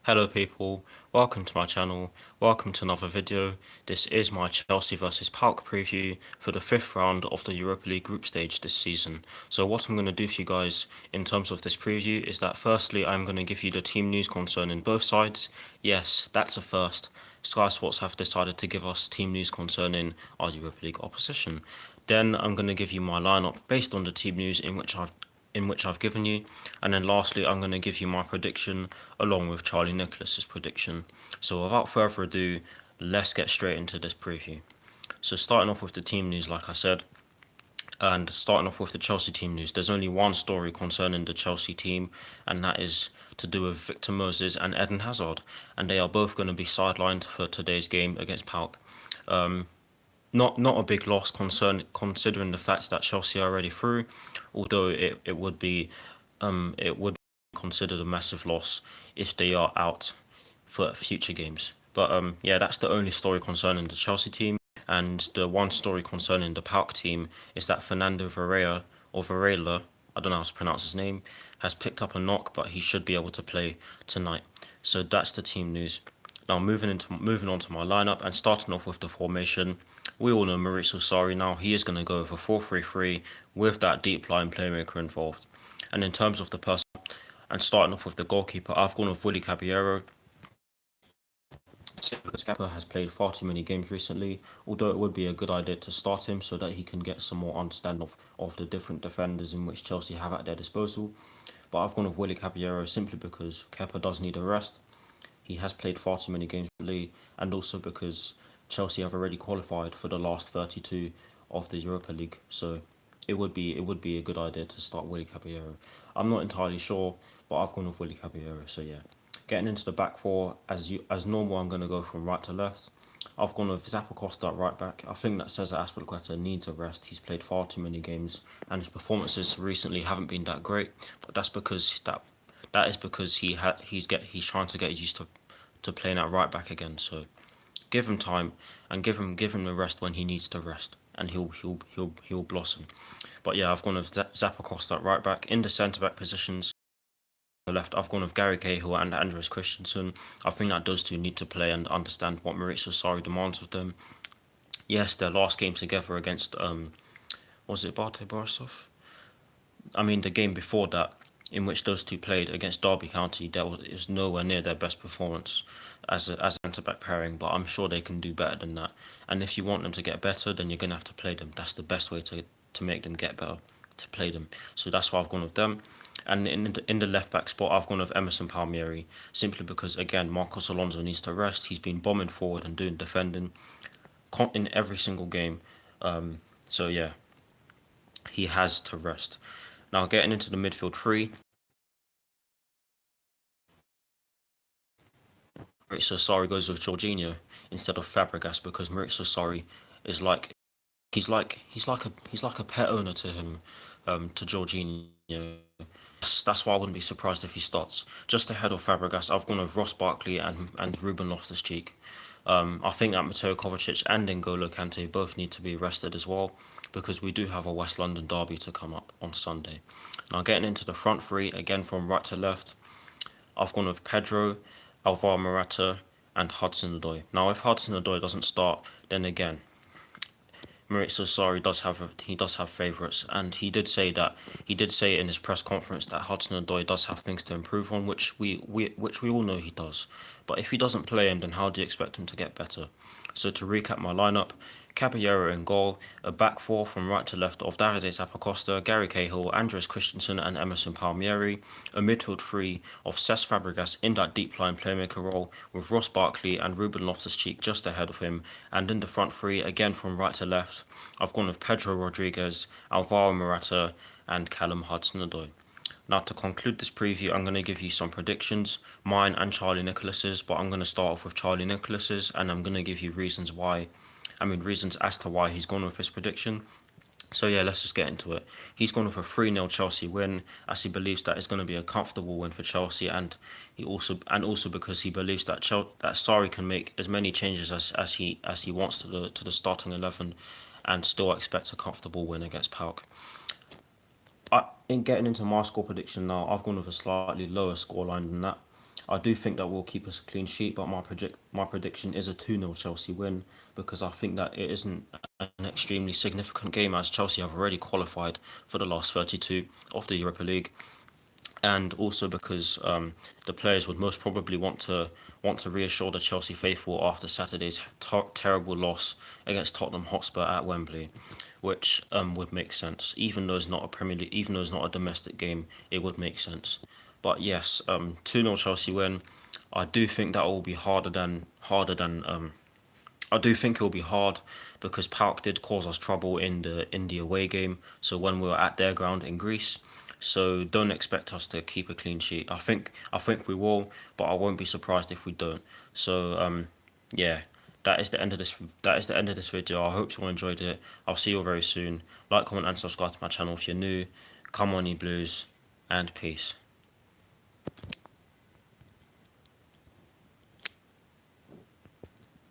Hello people, welcome to my channel, welcome to another video. This is my Chelsea versus PAOK preview for the 5th round of the Europa League group stage this season. So what I'm going to do for you guys in terms of this preview is that firstly I'm going to give you the team news concerning both sides. Yes, that's a first. Sky Sports have decided to give us team news concerning our Europa League opposition. Then I'm going to give you my lineup based on the team news in which I've given you, and then lastly I'm going to give you my prediction along with Charlie Nicholas's prediction. So without further ado, let's get straight into this preview. So starting off with the team news, like I said, and starting off with the Chelsea team news, there's only one story concerning the Chelsea team, and that is to do with Victor Moses and Eden Hazard, and they are both going to be sidelined for today's game against PAOK. Not a big loss considering the fact that Chelsea are already through, although it would be considered a massive loss if they are out for future games. But yeah, that's the only story concerning the Chelsea team. And the one story concerning the PAOK team is that Fernando Varela, I don't know how to pronounce his name, has picked up a knock, but he should be able to play tonight. So that's the team news. Now moving on to my lineup and starting off with the formation. We all know Maurizio Sarri now. He is going to go for 4-3-3 with that deep line playmaker involved. And in terms of the person, and starting off with the goalkeeper, I've gone with Willy Caballero. Because Kepa has played far too many games recently, although it would be a good idea to start him so that he can get some more understanding of the different defenders in which Chelsea have at their disposal. But I've gone with Willy Caballero simply because Kepa does need a rest. He has played far too many games recently, and also because Chelsea have already qualified for the last 32 of the Europa League, so it would be a good idea to start Willy Caballero. I'm not entirely sure, but I've gone with Willy Caballero, so yeah. Getting into the back four, as normal, I'm going to go from right to left. I've gone with Zappacosta at right back. I think that Cesar Azpilicueta needs a rest. He's played far too many games, and his performances recently haven't been that great. But that is because he's trying to get used to playing at right back again. So give him time and give him the rest when he needs to rest, and he'll blossom. But yeah, I've gone with Zappacosta at right back. In the centre back positions, the left, I've gone with Gary Cahill and Andres Christensen. I think that those two need to play and understand what Maurizio Sarri demands of them. Yes, their last game together against was it Bate Borisov? I mean, the game before that, in which those two played against Derby County, it was nowhere near their best performance as a centre back pairing. But I'm sure they can do better than that. And if you want them to get better, then you're gonna have to play them. That's the best way to make them get better, to play them. So that's why I've gone with them. And in the left back spot, I've gone with Emerson Palmieri, simply because again Marcos Alonso needs to rest. He's been bombing forward and doing defending in every single game. So yeah, he has to rest. Now getting into the midfield three, Maurizio Sarri goes with Jorginho instead of Fabregas because Maurizio Sarri is like he's like a pet owner to him, to Jorginho. That's why I wouldn't be surprised if he starts. Just ahead of Fabregas, I've gone with Ross Barkley and Ruben Loftus-Cheek. I think that Mateo Kovacic and N'Golo Kante both need to be rested as well because we do have a West London derby to come up on Sunday. Now getting into the front three, again from right to left, I've gone with Pedro, Alvaro Morata and Hudson-Odoi. Now if Hudson-Odoi doesn't start, then again, Maurizio Sarri does have favourites, and he did say in his press conference that Hudson-Odoi does have things to improve on, which we all know he does. But if he doesn't play him, then how do you expect him to get better? So to recap my lineup, Caballero in goal, a back four from right to left of Davide Zappacosta, Gary Cahill, Andres Christensen and Emerson Palmieri, a midfield three of Cesc Fabregas in that deep line playmaker role with Ross Barkley and Ruben Loftus-Cheek just ahead of him, and in the front three, again from right to left, I've gone with Pedro Rodriguez, Alvaro Morata and Callum Hudson-Odoi. Now to conclude this preview, I'm going to give you some predictions, mine and Charlie Nicholas's, but I'm going to start off with Charlie Nicholas's and I'm going to give you reasons as to why he's gone with his prediction. So yeah, let's just get into it. He's gone with a 3-0 Chelsea win, as he believes that it's going to be a comfortable win for Chelsea, and also because he believes that that Sarri can make as many changes as he wants to the starting 11, and still expect a comfortable win against PAOK. In getting into my score prediction now, I've gone with a slightly lower scoreline than that. I do think that we'll keep us a clean sheet, but my prediction is a 2-0 Chelsea win, because I think that it isn't an extremely significant game, as Chelsea have already qualified for the last 32 of the Europa League, and also because the players would most probably want to reassure the Chelsea faithful after Saturday's terrible loss against Tottenham Hotspur at Wembley, which would make sense. Even though it's not a Premier League, even though it's not a domestic game, it would make sense. But yes, 2-0 Chelsea win. I do think that will be harder than. I do think it will be hard, because PAOK did cause us trouble in the away game. So when we were at their ground in Greece, so don't expect us to keep a clean sheet. I think we will, but I won't be surprised if we don't. So yeah, that is the end of this. That is the end of this video. I hope you all enjoyed it. I'll see you all very soon. Like, comment, and subscribe to my channel if you're new. Come on, you Blues, and peace.